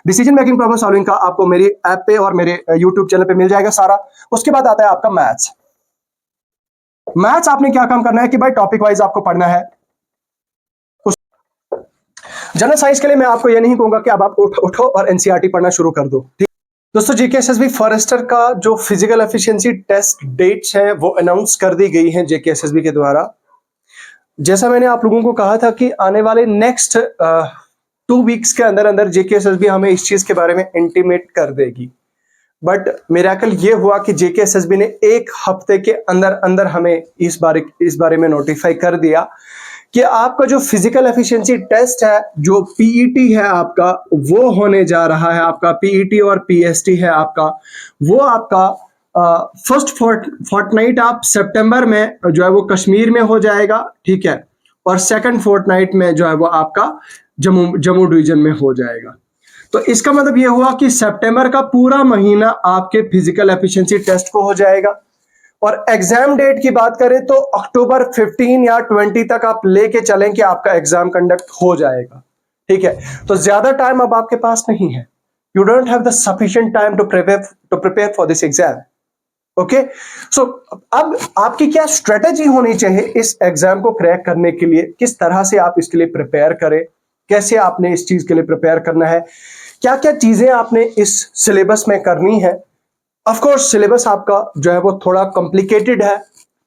Decision making problem solving का आपको मेरी ऐप पे और मेरे यूट्यूब चैनल पे मिल जाएगा सारा। उसके बाद आता है आपका मैथ्स। मैथ्स आपने क्या काम करना है कि भाई टॉपिक वाइज आपको पढ़ना है। जनरल साइंस के लिए मैं आपको ये नहीं कहूंगा कि अब आप उठो और एनसीईआरटी पढ़ना शुरू कर दो। ठीक दोस्तों, जेकेएसएसबी फॉरेस्टर का जो फिजिकल एफिशिएंसी टेस्ट डेट्स है वो अनाउंस कर दी गई है जेकेएसएसबी के द्वारा। जैसा मैंने आप लोगों को कहा था कि आने वाले नेक्स्ट 2 वीक्स के अंदर अंदर जेकेएसएसबी हमें इस चीज के बारे में इंटीमेट कर देगी। बट मिरेकल ये हुआ कि जेकेएसएसबी ने 1 हफ्ते के अंदर अंदर हमें इस बारे में नोटिफाई कर दिया कि आपका जो फिजिकल एफिशिएंसी टेस्ट है, जो पीईटी है आपका, वो होने जा रहा है। आपका पीईटी और पीएसटी है आपका, वो आपका फर्स्ट फोर्टनाइट आप सितंबर में जो है वो कश्मीर में हो जाएगा, ठीक है, और सेकंड फोर्टनाइट में जो है वो आपका जम्मू डिवीजन में हो जाएगा। तो इसका मतलब ये हुआ कि सितंबर का पूरा महीना आपके फिजिकल एफिशिएंसी टेस्ट को हो जाएगा। और एग्जाम डेट की बात करें तो अक्टूबर 15 या 20 तक आप लेके चलें कि आपका एग्जाम कंडक्ट हो जाएगा, ठीक है। तो ज्यादा टाइम अब आपके पास नहीं है। You don't have the sufficient time to prepare for this exam. Okay, so अब आपकी क्या स्ट्रेटेजी होनी चाहिए इस एग्जाम को क्रैक करने के लिए, किस तरह से आप इसके लिए प्रिपेयर करें, कैसे आपने इस चीज के लिए प्रिपेयर करना है, क्या क्या चीजें आपने इस सिलेबस में करनी है। ऑफ कोर्स सिलेबस आपका जो है वो थोड़ा कॉम्प्लिकेटेड है,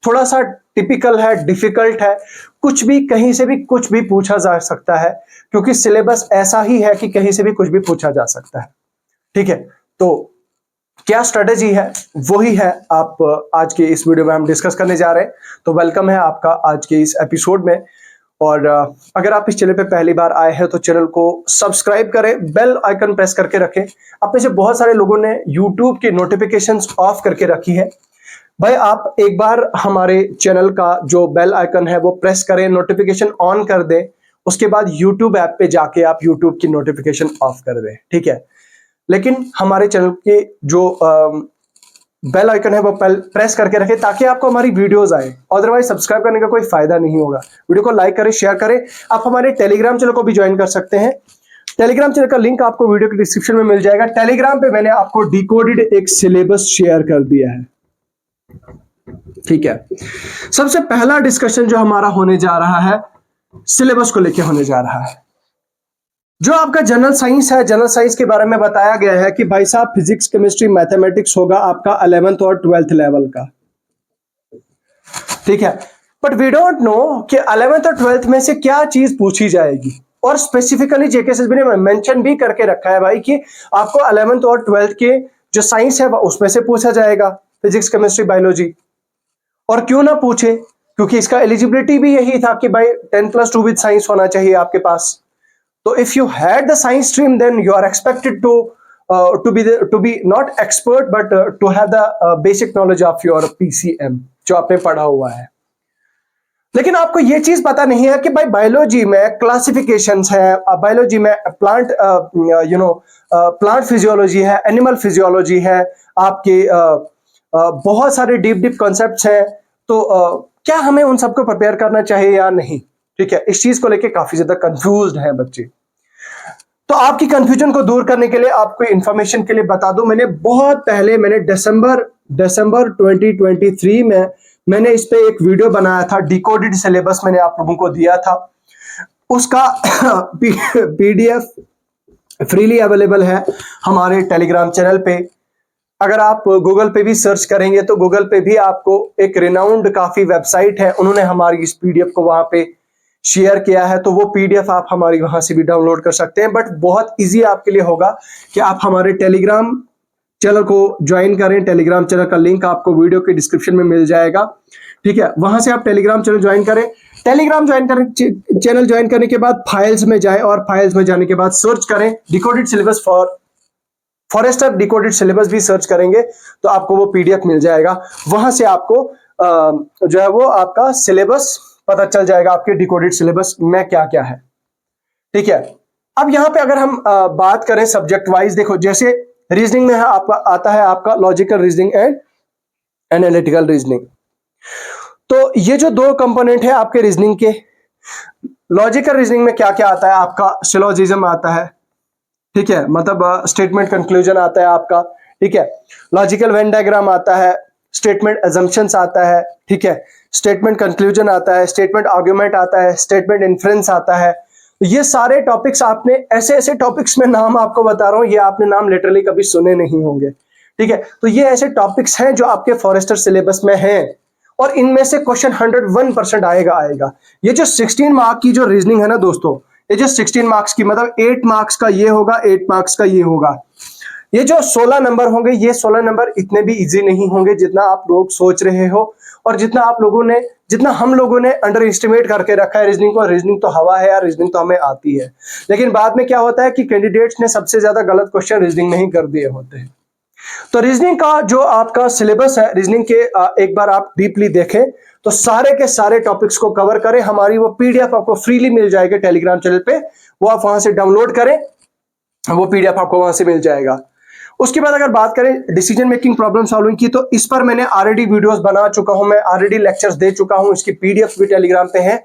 थोड़ा सा टिपिकल है, डिफिकल्ट है, कुछ भी कहीं से भी कुछ भी पूछा जा सकता है, क्योंकि सिलेबस ऐसा ही है कि कहीं से भी कुछ भी पूछा जा सकता है, ठीक है। तो क्या स्ट्रेटेजी है, वही है आप आज के इस वीडियो में हम डिस्कस करने जा रहे हैं। तो वेलकम है आपका आज के इस एपिसोड में। और अगर आप इस चैनल पे पहली बार आए हैं तो चैनल को सब्सक्राइब करें, बेल आइकन प्रेस करके रखें। आप में से बहुत सारे लोगों ने यूट्यूब की नोटिफिकेशंस ऑफ करके रखी है। भाई आप एक बार हमारे चैनल का जो बेल आइकन है वो प्रेस करें, नोटिफिकेशन ऑन कर दें, उसके बाद यूट्यूब ऐप पे जाके आप यूट्यूब की नोटिफिकेशन ऑफ कर दें, ठीक है। लेकिन हमारे चैनल के जो बेल आइकन है वो प्रेस करके रखें ताकि आपको हमारी वीडियोस आए। अदरवाइज सब्सक्राइब करने का कोई फायदा नहीं होगा। वीडियो को लाइक करें, शेयर करें। आप हमारे टेलीग्राम चैनल को भी ज्वाइन कर सकते हैं। टेलीग्राम चैनल का लिंक आपको वीडियो के डिस्क्रिप्शन में मिल जाएगा। टेलीग्राम पे मैंने आपको डिकोडेड एक सिलेबस शेयर कर दिया है, ठीक है। सबसे पहला डिस्कशन जो हमारा होने जा रहा है, सिलेबस को लेकर होने जा रहा है। जो आपका जनरल साइंस है, जनरल साइंस के बारे में बताया गया है कि भाई साहब फिजिक्स, केमिस्ट्री, मैथमेटिक्स होगा आपका 11th और 12th लेवल का, ठीक है। बट वी डोंट नो कि 11th और 12th में से क्या चीज पूछी जाएगी। और स्पेसिफिकली जेकेएसएसबी ने मेंशन भी करके रखा है भाई कि आपको 11th और 12th के जो साइंस है उसमें से पूछा जाएगा, फिजिक्स, केमिस्ट्री, बायोलॉजी। और क्यों ना पूछे, क्योंकि इसका एलिजिबिलिटी भी यही था कि भाई 10+2 विद साइंस होना चाहिए आपके पास। So if you had the science stream, then you are expected to be not expert, but to have the basic knowledge of your PCM जो आपने पढ़ा हुआ है। लेकिन आपको ये चीज पता नहीं है कि भाई बायोलॉजी में क्लासिफिकेशंस है, बायोलॉजी में प्लांट प्लांट फिजियोलॉजी है, एनिमल फिजियोलॉजी है, आपके बहुत सारे डीप कॉन्सेप्ट्स हैं। तो क्या हमें उन सबको प्रिपेयर करना चाहिए या नहीं, ठीक है। इस चीज को लेके काफी ज्यादा कंफ्यूज्ड हैं बच्चे। तो आपकी कंफ्यूजन को दूर करने के लिए आपको इंफॉर्मेशन के लिए बता दूं, मैंने बहुत पहले दिसंबर 2023 में मैंने इस पे एक वीडियो बनाया था। डिकोडेड सिलेबस मैंने आप लोगों को दिया था, उसका पीडीएफ फ्रीली अवेलेबल है हमारे टेलीग्राम चैनल पे। अगर आप गूगल पे भी सर्च करेंगे तो गूगल पे भी आपको एक रिनाउंड काफी वेबसाइट है, उन्होंने हमारी इस पीडीएफ को वहां पे शेयर किया है। तो वो पीडीएफ आप हमारी वहां से भी डाउनलोड कर सकते हैं। बट बहुत इजी आपके लिए होगा कि आप हमारे टेलीग्राम चैनल को ज्वाइन करें। टेलीग्राम चैनल का लिंक आपको वीडियो के डिस्क्रिप्शन में मिल जाएगा, ठीक है। वहां से आप टेलीग्राम चैनल ज्वाइन करें। टेलीग्राम चैनल ज्वाइन करने के बाद फाइल्स में जाएं और फाइल्स में जाने के बाद सर्च करें decoded syllabus forester decoded syllabus भी सर्च करेंगे तो आपको वो पीडीएफ मिल जाएगा। वहां से आपको जो है वो आपका सिलेबस पता चल जाएगा, आपके डिकोडेड सिलेबस में क्या क्या है, ठीक है। अब यहां पे अगर हम बात करें सब्जेक्ट वाइज, देखो जैसे रीजनिंग में आपका आता है आपका logical reasoning and analytical reasoning. तो ये जो 2 कंपोनेंट है आपके रीजनिंग के, लॉजिकल रीजनिंग में क्या क्या आता है, आपका सिलोजिज्म आता है, ठीक है, मतलब स्टेटमेंट कंक्लूजन आता है आपका, ठीक है, लॉजिकल वेन डायग्राम आता है, स्टेटमेंट अजम्पशंस आता है, ठीक है, स्टेटमेंट कंक्लूजन आता है, स्टेटमेंट आर्ग्यूमेंट आता है, स्टेटमेंट इन्फ्रेंस आता है। ये सारे टॉपिक्स आपने ऐसे ऐसे टॉपिक्स में नाम आपको बता रहा हूं, ये आपने नाम लिटरली कभी सुने नहीं होंगे, ठीक है। तो ये ऐसे टॉपिक्स हैं जो आपके फॉरेस्टर सिलेबस में हैं और इनमें से क्वेश्चन 101% आएगा। ये जो 16 मार्क की जो रीजनिंग है ना दोस्तों, ये जो 16 मार्क्स की मतलब 8 मार्क्स का ये होगा, 8 मार्क्स का ये होगा। ये जो 16 नंबर होंगे, ये 16 नंबर इतने भी इजी नहीं होंगे जितना आप लोग सोच रहे हो और जितना हम लोगों ने अंडर एस्टिमेट करके रखा है रीजनिंग को। रीजनिंग तो हवा है यार, रीजनिंग तो हमें आती है, लेकिन बाद में क्या होता है कि कैंडिडेट्स ने सबसे ज्यादा गलत क्वेश्चन रीजनिंग में ही कर दिए होते हैं। तो रीजनिंग का जो आपका सिलेबस है, रीजनिंग के एक बार आप डीपली देखें तो सारे के सारे टॉपिक्स को कवर करें। हमारी वो पीडीएफ आपको फ्रीली मिल जाएगी टेलीग्राम चैनल पे, वो आप वहां से डाउनलोड करें, वो पीडीएफ आपको वहां से मिल जाएगा। उसके बाद अगर बात करें डिसीजन मेकिंग प्रॉब्लम सॉल्विंग की, तो इस पर मैंने ऑलरेडी वीडियोस बना चुका हूं, मैं ऑलरेडी लेक्चर्स दे चुका हूं, इसकी पीडीएफ भी टेलीग्राम पे है।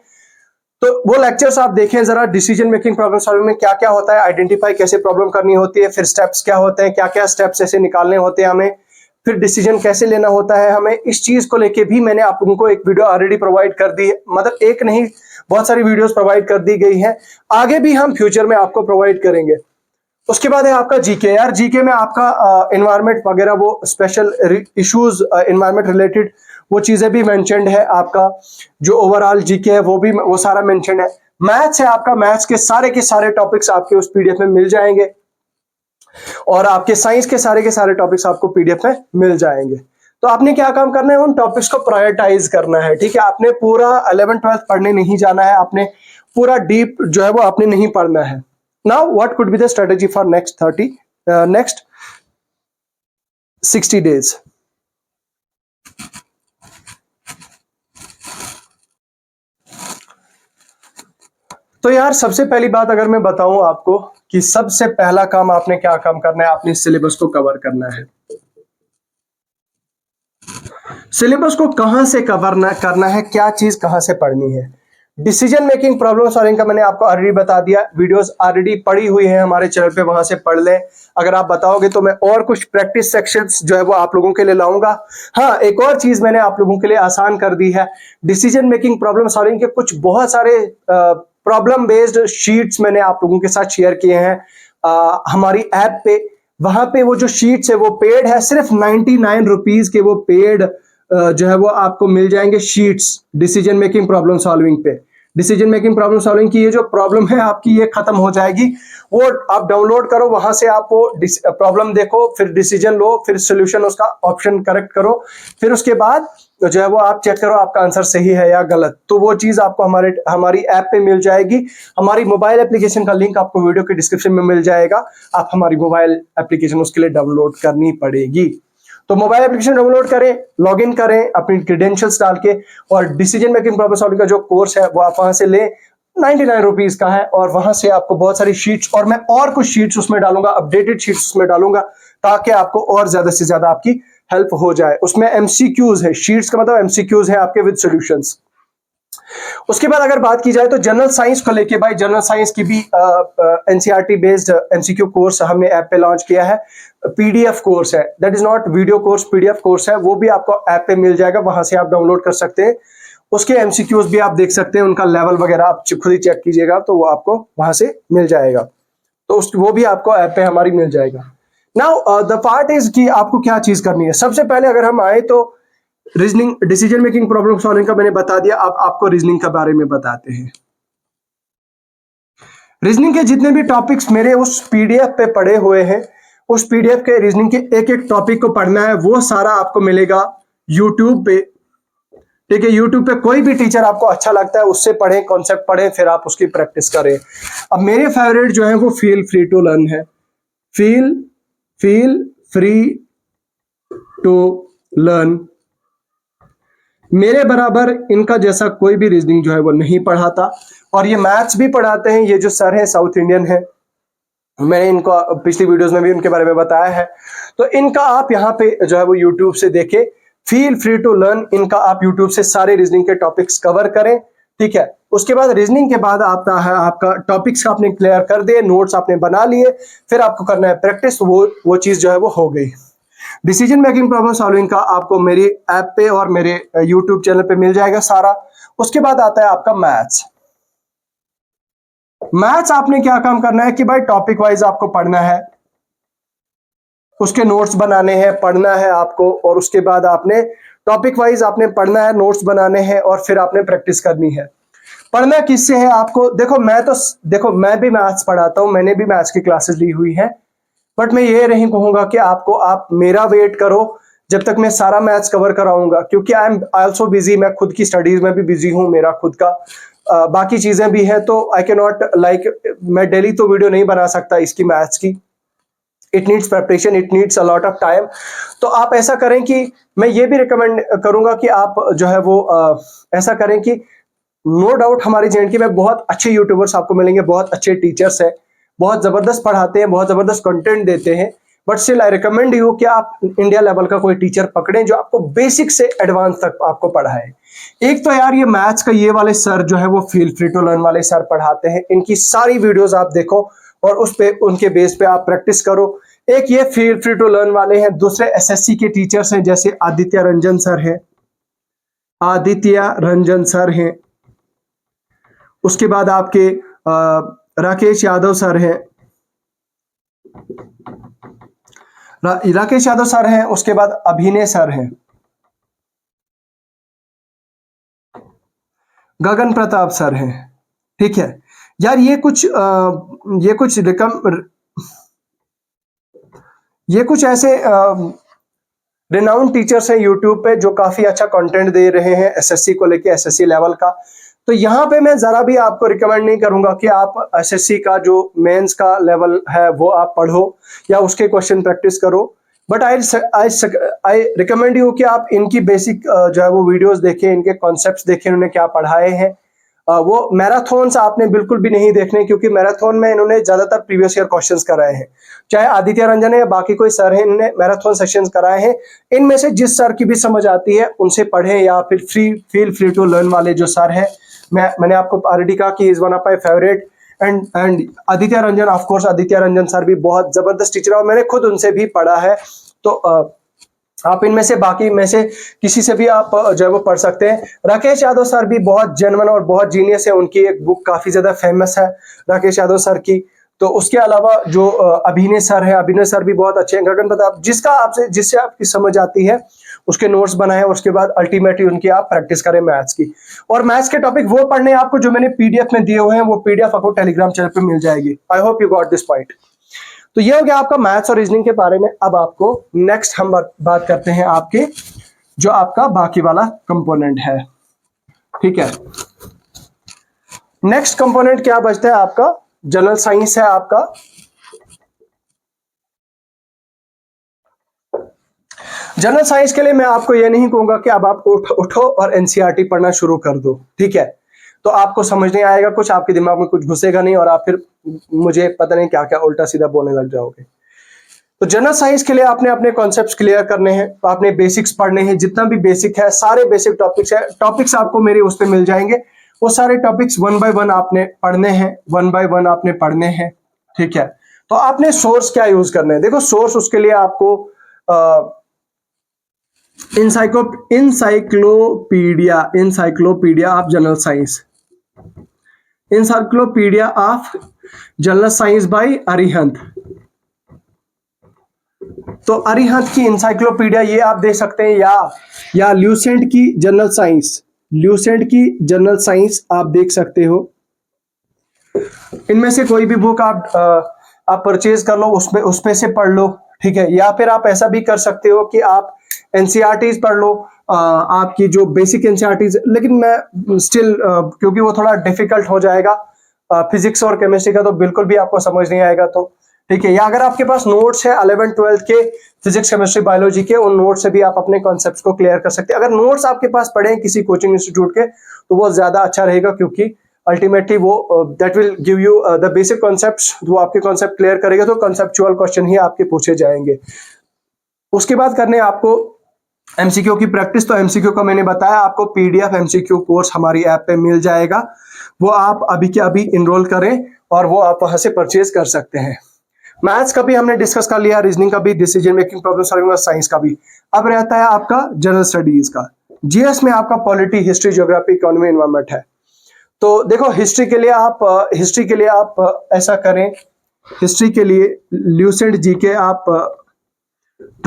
तो वो लेक्चर्स आप देखें जरा, डिसीजन मेकिंग प्रॉब्लम सॉल्विंग में क्या क्या होता है, आइडेंटिफाई कैसे प्रॉब्लम करनी होती है, फिर स्टेप्स क्या होते हैं, क्या क्या स्टेप्स ऐसे निकालने होते हैं हमें, फिर डिसीजन कैसे लेना होता है हमें। इस चीज को लेके भी मैंने आप लोगों को एक वीडियो ऑलरेडी प्रोवाइड कर दी है, मतलब एक नहीं बहुत सारी वीडियोस प्रोवाइड कर दी गई है, आगे भी हम फ्यूचर में आपको प्रोवाइड करेंगे। उसके बाद है आपका जीके। यार जीके में आपका एनवायरनमेंट वगैरह वो स्पेशल इश्यूज एनवायरनमेंट रिलेटेड वो चीजें भी मेंशन्ड है, आपका जो ओवरऑल जीके है वो सारा मेंशन्ड है। मैथ्स है आपका, मैथ्स के सारे टॉपिक्स आपके उस पीडीएफ में मिल जाएंगे और आपके साइंस के सारे टॉपिक्स आपको पीडीएफ में मिल जाएंगे। तो आपने क्या काम करना है, उन टॉपिक्स को प्रायोरिटाइज करना है, ठीक है। आपने पूरा 11th 12th पढ़ने नहीं जाना है, आपने पूरा डीप जो है वो आपने नहीं पढ़ना है। Now, what could be the strategy for next 60 days? तो यार सबसे पहली बात अगर मैं बताऊं आपको कि सबसे पहला काम आपने क्या काम करना है, आपने सिलेबस को कवर करना है। सिलेबस को कहां से कवर करना है, क्या चीज कहां से पढ़नी है। डिसीजन मेकिंग प्रॉब्लम सॉल्विंग का मैंने आपको ऑलरेडी बता दिया, वीडियोस ऑलरेडी पड़ी हुई है हमारे चैनल पे, वहां से पढ़ लें। अगर आप बताओगे तो मैं और कुछ प्रैक्टिस सेक्शंस जो है वो आप लोगों के लिए लाऊंगा। हाँ, एक और चीज मैंने आप लोगों के लिए आसान कर दी है, डिसीजन मेकिंग प्रॉब्लम सॉल्विंग के कुछ बहुत सारे प्रॉब्लम बेस्ड शीट्स मैंने आप लोगों के साथ शेयर किए हैं हमारी ऐप पे। वहां पे वो जो शीट्स है वो पेड है, सिर्फ 99 रुपीज के वो पेड जो है वो आपको मिल जाएंगे sheets decision making problem solving पे। डिसीजन मेकिंग प्रॉब्लम सॉल्विंग की ये जो प्रॉब्लम है आपकी ये खत्म हो जाएगी, वो आप डाउनलोड करो, वहां से आप वो प्रॉब्लम देखो, फिर डिसीजन लो, फिर सोल्यूशन उसका ऑप्शन करेक्ट करो, फिर उसके बाद जो है वो आप चेक करो आपका आंसर सही है या गलत। तो वो चीज आपको हमारी ऐप पे मिल जाएगी। हमारी मोबाइल एप्लीकेशन का लिंक आपको वीडियो के डिस्क्रिप्शन में मिल जाएगा, आप हमारी मोबाइल एप्लीकेशन उसके लिए डाउनलोड करनी पड़ेगी। तो मोबाइल एप्लीकेशन डाउनलोड करें, लॉगिन करें अपनी क्रेडेंशियल्स डाल के, और डिसीजन मेकिंग प्रॉब्लम सॉल्विंग का जो कोर्स है वो आप वहां से लें, 99 रुपीज का है, और वहां से आपको बहुत सारी शीट्स, और मैं और कुछ शीट्स उसमें डालूंगा, अपडेटेड शीट्स उसमें डालूंगा, ताकि आपको और ज्यादा से ज्यादा आपकी हेल्प हो जाए। उसमें एमसीक्यूज है, शीट्स का मतलब एमसीक्यूज है आपके विद सॉल्यूशंस। उसके बाद अगर बात की जाए तो जनरल साइंस को लेके, भाई जनरल साइंस की भी एनसीईआरटी बेस्ड एमसीक्यू कोर्स हमने ऐप पे लॉन्च किया है, पीडीएफ कोर्स है, that is not video course, PDF course है, वो भी आपको ऐप पे मिल जाएगा, वहां से आप डाउनलोड कर सकते हैं। उसके एमसीक्यूज भी आप देख सकते हैं, उनका लेवल वगैरह आप खुद ही चेक कीजिएगा, तो वो आपको वहां से मिल जाएगा। तो वो भी आपको ऐप पे हमारी मिल जाएगा। नाउ द पार्ट इज कि आपको क्या चीज करनी है। सबसे पहले अगर हम आए तो reasoning, decision making problem solving का मैंने बता दिया, अब आपको रीजनिंग के बारे में बताते हैं। रीजनिंग के जितने भी टॉपिक्स मेरे उस पीडीएफ पे पड़े हुए हैं, उस पीडीएफ के रीजनिंग के एक एक टॉपिक को पढ़ना है, वो सारा आपको मिलेगा यूट्यूब पे, ठीक है। यूट्यूब पे कोई भी टीचर आपको अच्छा लगता है उससे पढ़ें, कॉन्सेप्ट पढ़ें, फिर आप उसकी प्रैक्टिस करें। अब मेरे फेवरेट जो है वो फील फ्री टू लर्न है, फील फ्री टू लर्न। मेरे बराबर इनका जैसा कोई भी रीजनिंग जो है वो नहीं पढ़ाता, और ये मैथ्स भी पढ़ाते हैं। ये जो सर है साउथ इंडियन है, मैंने इनको पिछली वीडियोस में भी उनके बारे में बताया है। तो इनका आप यहाँ पे जो है वो यूट्यूब से देखें, फील फ्री टू लर्न, इनका आप यूट्यूब से सारे रीजनिंग के टॉपिक्स कवर करें, ठीक है। उसके बाद रीजनिंग के बाद आता है आपका टॉपिक्स आपने क्लियर कर दिए, नोट्स आपने बना लिए, फिर आपको करना है प्रैक्टिस, वो चीज जो है वो हो गई। डिसीजन मेकिंग प्रॉब्लम सॉल्विंग का आपको मेरी ऐप पे और मेरे यूट्यूब चैनल पे मिल जाएगा सारा। उसके बाद आता है आपका मैथ्स। मैथ्स आपने क्या काम करना है कि भाई टॉपिक वाइज आपको पढ़ना है, उसके नोट्स बनाने हैं, पढ़ना है आपको, और उसके बाद आपने टॉपिक वाइज आपने पढ़ना है, नोट्स बनाने हैं, और फिर आपने प्रैक्टिस करनी है। पढ़ना किससे है आपको, देखो मैं भी मैथ्स पढ़ाता हूं, मैंने भी मैथ्स की क्लासेस ली हुई है, बट मैं ये नहीं कहूंगा कि आप मेरा वेट करो जब तक मैं सारा मैथ्स कवर कराऊंगा, क्योंकि आई एम आल्सो बिजी, मैं खुद की स्टडीज में भी बिजी हूं, मेरा खुद का बाकी चीजें भी हैं, तो आई कैन नॉट मैं डेली तो वीडियो नहीं बना सकता इसकी मैथ्स की। It needs preparation, it needs a lot of time. तो आप ऐसा करें कि मैं ये भी रिकमेंड करूंगा कि आप जो है वो ऐसा करें कि नो डाउट हमारे जे में बहुत अच्छे यूट्यूबर्स आपको मिलेंगे, बहुत अच्छे टीचर्स हैं, बहुत जबरदस्त पढ़ाते हैं, बहुत जबरदस्त कंटेंट देते हैं, but still I recommend you कि आप इंडिया लेवल का कोई टीचर पकड़ें जो आपको बेसिक से एडवांस तक आपको पढ़ाए। एक तो यार ये मैथ्स का ये वाले सर जो है वो फील फ्री टू लर्न वाले सर पढ़ाते हैं, इनकी सारी वीडियोस आप देखो और उस पे उनके बेस पे आप प्रैक्टिस करो। एक ये फील फ्री टू लर्न वाले हैं, दूसरे एसएससी के टीचर्स हैं, जैसे आदित्य रंजन सर हैं, आदित्य रंजन सर हैं। उसके बाद आपके राकेश यादव सर हैं, राकेश यादव सर हैं। उसके बाद अभिनय सर हैं, गगन प्रताप सर हैं। ठीक है यार, ये कुछ ऐसे रिनाउंड टीचर्स हैं यूट्यूब पे जो काफी अच्छा कंटेंट दे रहे हैं एसएससी को लेके, एसएससी लेवल का। तो यहाँ पे मैं जरा भी आपको रिकमेंड नहीं करूंगा कि आप एसएससी का जो मेंस का लेवल है वो आप पढ़ो या उसके क्वेश्चन प्रैक्टिस करो, बट आई रिकमेंड यू कि आप इनकी बेसिक जो है वो वीडियोस देखें, इनके कॉन्सेप्ट्स देखें, उन्होंने क्या पढ़ाए हैं। वो मैराथन्स आपने बिल्कुल भी नहीं देखने, क्योंकि मैराथन में इन्होंने ज्यादातर प्रीवियस ईयर क्वेश्चंस कराए हैं, चाहे आदित्य रंजन है या बाकी कोई सर है, इन्होंने मैराथन सेशंस कराए हैं। इनमें से जिस सर की भी समझ आती है उनसे पढ़ें, या फिर फील फ्री टू लर्न वाले जो सर है, मैंने आपको ऑलरेडी कहा कि is one of my favourite, and Aditya Ranjan, of course Aditya Ranjan sir भी बहुत जबरदस्त टीचर है और मैंने खुद उनसे भी पढ़ा है। तो आप इनमें से बाकी में से किसी से भी आप जो है वो पढ़ सकते हैं। राकेश यादव सर भी बहुत जेन्युइन और बहुत जीनियस है, उनकी एक बुक काफी ज्यादा फेमस है राकेश यादव सर की। तो उसके अलावा जो अभिनय सर है, अभिनय सर भी बहुत अच्छे हैं। गगन प्रताप, जिससे आपकी समझ आती है उसके नोट्स बनाए, उसके बाद अल्टीमेटली उनकी आप प्रैक्टिस करें मैथ्स की। और मैथ्स के टॉपिक वो पढ़ने आपको जो मैंने पीडीएफ में दिए हुए हैं, वो पीडीएफ आपको टेलीग्राम चैनल पे मिल जाएगी। I hope you got this point. तो ये हो गया आपका मैथ्स और रीजनिंग के बारे में। अब आपको नेक्स्ट हम बात करते हैं आपके जो आपका बाकी वाला कंपोनेंट है। ठीक है, नेक्स्ट कंपोनेंट क्या बचता है आपका, जनरल साइंस है आपका। जनरल साइंस के लिए मैं आपको यह नहीं कहूंगा कि अब आप उठो और एनसीईआरटी पढ़ना शुरू कर दो, ठीक है, तो आपको समझ नहीं आएगा, कुछ आपके दिमाग में कुछ घुसेगा नहीं और आप फिर मुझे पता नहीं क्या क्या उल्टा सीधा बोलने लग जाओगे। तो जनरल साइंस के लिए आपने अपने कॉन्सेप्ट्स क्लियर करने हैं, तो आपने बेसिक्स पढ़ने हैं, जितना भी बेसिक है, सारे बेसिक टॉपिक्स है, टॉपिक्स आपको मेरे उस पर मिल जाएंगे। वो सारे टॉपिक्स वन बाय वन आपने पढ़ने हैं, वन बाय वन आपने पढ़ने हैं। ठीक है, तो आपने सोर्स क्या यूज करना है, देखो सोर्स उसके लिए आपको encyclopedia of general science, encyclopedia of general science by Arihant. तो अरिहंत की इंसाइक्लोपीडिया ये आप देख सकते हैं, या ल्यूसेंट की जनरल साइंस, ल्यूसेंट की जनरल साइंस आप देख सकते हो। इनमें से कोई भी बुक आप परचेज कर लो, उसमें से पढ़ लो। ठीक है, या फिर आप ऐसा भी कर सकते हो कि आप एनसीईआरटीज पढ़ लो, आपकी जो बेसिक एनसीईआरटीज, लेकिन मैं स्टिल क्योंकि वो थोड़ा डिफिकल्ट हो जाएगा, फिजिक्स और केमिस्ट्री का तो बिल्कुल भी आपको समझ नहीं आएगा। तो ठीक है, या अगर आपके पास नोट्स है 11th 12th के फिजिक्स केमिस्ट्री बायोलॉजी के, उन नोट्स से भी आप अपने कॉन्सेप्ट्स को क्लियर कर सकते हैं। अगर नोट्स आपके पास पड़े हैं किसी कोचिंग इंस्टीट्यूट के, तो वो ज्यादा अच्छा रहेगा, क्योंकि अल्टीमेटली वो that will give you the basic concepts, वो आपके कॉन्सेप्ट क्लियर करेगा, तो कॉन्सेप्चुअल क्वेश्चन ही आपके पूछे जाएंगे। उसके बाद करने आपको एमसीक्यू की प्रैक्टिस, तो एमसीक्यू का मैंने बताया आपको पीडीएफ एमसीक्यू कोर्स हमारी ऐप पे मिल जाएगा, वो आप अभी के अभी इनरोल करें और वो आप वहां से परचेज कर सकते हैं। मैथ्स का भी हमने डिस्कस कर लिया, रीजनिंग का भी, डिसीजन मेकिंग, प्रॉब्लम सॉल्विंग और साइंस का भी। अब रहता है आपका जनरल स्टडीज का। जीएस में आपका polity, history, geography, economy, environment है। तो देखो हिस्ट्री के लिए आप ऐसा करें, हिस्ट्री के लिए ल्यूसेंट जीके आप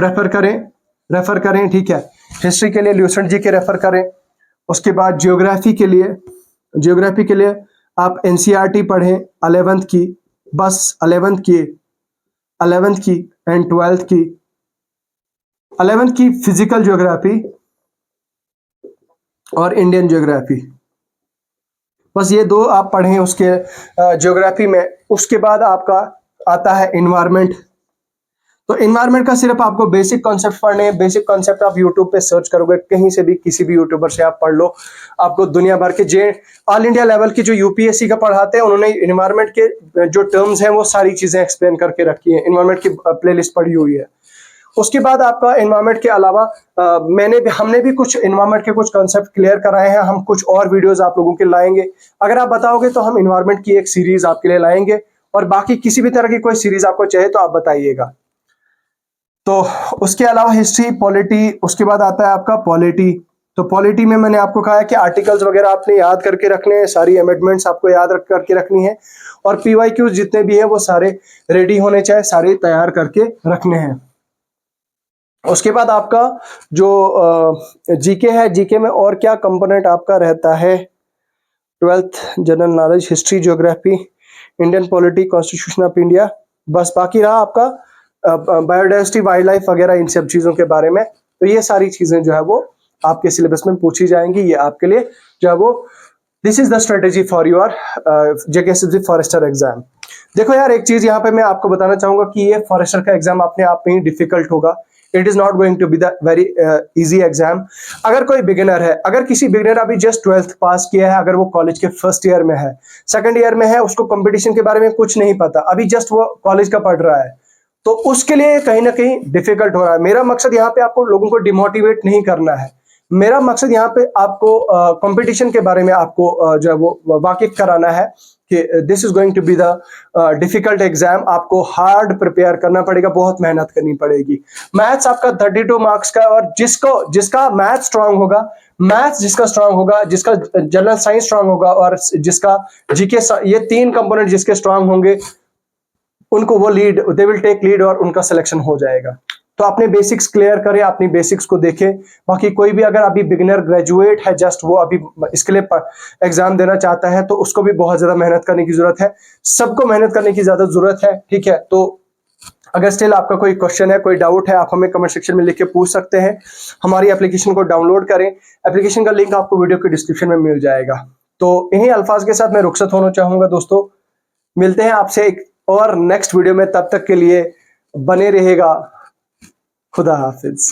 रेफर करें, ठीक है। हिस्ट्री के लिए ल्यूसेंट जीके रेफर करें। उसके बाद ज्योग्राफी के लिए आप एनसीईआरटी पढ़ें 11th की, बस 11th की एंड 12th की। 11th की फिजिकल ज्योग्राफी और इंडियन ज्योग्राफी, बस ये दो आप पढ़ें उसके ज्योग्राफी में। उसके बाद आपका आता है इन्वायरमेंट। तो इन्वायरमेंट का सिर्फ आपको बेसिक कॉन्सेप्ट पढ़ने हैं। बेसिक कॉन्सेप्ट आप यूट्यूब पे सर्च करोगे, कहीं से भी किसी भी यूट्यूबर से आप पढ़ लो, आपको दुनिया भर के ऑल इंडिया लेवल की जो यूपीएससी का पढ़ाते हैं उन्होंने इन्वायरमेंट के जो टर्म्स हैं वो सारी चीजें एक्सप्लेन करके रखी है, इन्वायरमेंट की प्लेलिस्ट पढ़ी हुई है। उसके बाद आपका इन्वायरमेंट के अलावा हमने भी कुछ इन्वायरमेंट के कुछ कॉन्सेप्ट क्लियर कराए हैं, हम कुछ और वीडियोस आप लोगों के लाएंगे। अगर आप बताओगे तो हम इन्वायरमेंट की एक सीरीज आपके लिए लाएंगे, और बाकी किसी भी तरह की कोई सीरीज आपको चाहिए तो आप बताइएगा। तो उसके अलावा हिस्ट्री, पॉलिटी, उसके बाद आता है आपका पॉलिटी। तो पॉलिटी में मैंने आपको कहा है कि आर्टिकल्स वगैरह आपने याद करके रखने हैं, सारी अमेंडमेंट्स आपको याद करके रखनी है, और पीवाईक्यूज जितने भी हैं वो सारे रेडी होने चाहिए, सारे तैयार करके रखने हैं। उसके बाद आपका जो जीके है, जीके में और क्या कंपोनेंट आपका रहता है, 12th general knowledge, history, geography, Indian polity, constitution of India, बस बाकी रहा आपका बायोडाइवर्सिटी, वाइल्ड लाइफ वगैरह, इन सब चीजों के बारे में। तो ये सारी चीजें जो है वो आपके सिलेबस में पूछी जाएंगी, ये आपके लिए जो है वो this is the strategy for your JKSSB forester exam. देखो यार, एक चीज यहाँ पे मैं आपको बताना चाहूंगा कि ये फॉरेस्टर का एग्जाम अपने आप में ही डिफिकल्ट होगा। It is not going to be the very easy exam. अगर कोई बिगिनर है, अगर किसी बिगिनर अभी जस्ट 12th पास किया है, अगर वो कॉलेज के फर्स्ट ईयर में है, सेकंड ईयर में है, उसको कंपटीशन के बारे में कुछ नहीं पता, अभी जस्ट वो कॉलेज का पढ़ रहा है, तो उसके लिए कहीं ना कहीं डिफिकल्ट हो रहा है। मेरा मकसद यहाँ पे आपको लोगों को डिमोटिवेट नहीं करना है, मेरा मकसद यहाँ पे आपको कंपटीशन के बारे में आपको जो है वो वाकिफ कराना है कि this is going to be the difficult exam. आपको हार्ड प्रिपेयर करना पड़ेगा, बहुत मेहनत करनी पड़ेगी। मैथ्स आपका 32 मार्क्स का, और जिसका मैथ्स स्ट्रांग होगा, जिसका जनरल साइंस स्ट्रांग होगा, और जिसका जीके, ये तीन कंपोनेंट जिसके स्ट्रांग होंगे, उनको वो दे विल टेक लीड और उनका सिलेक्शन हो जाएगा। तो अपने बेसिक्स क्लियर करें, अपनी बेसिक्स को देखें। बाकी कोई भी अगर अभी बिगिनर ग्रेजुएट है, जस्ट वो अभी इसके लिए एग्जाम देना चाहता है, तो उसको भी बहुत ज्यादा मेहनत करने की जरूरत है, सबको मेहनत करने की ज्यादा जरूरत है, ठीक है। तो अगर स्टिल आपका कोई क्वेश्चन है, कोई डाउट है, आप हमें कमेंट सेक्शन में लिख के पूछ सकते हैं। हमारी एप्लीकेशन को डाउनलोड करें, एप्लीकेशन का लिंक आपको वीडियो के डिस्क्रिप्शन में मिल जाएगा। तो इन्हीं अल्फाज के साथ मैं रुखसत होना चाहूंगा दोस्तों, मिलते हैं आपसे एक और नेक्स्ट वीडियो में, तब तक के लिए बने रहेगा। खुदा हाफिज।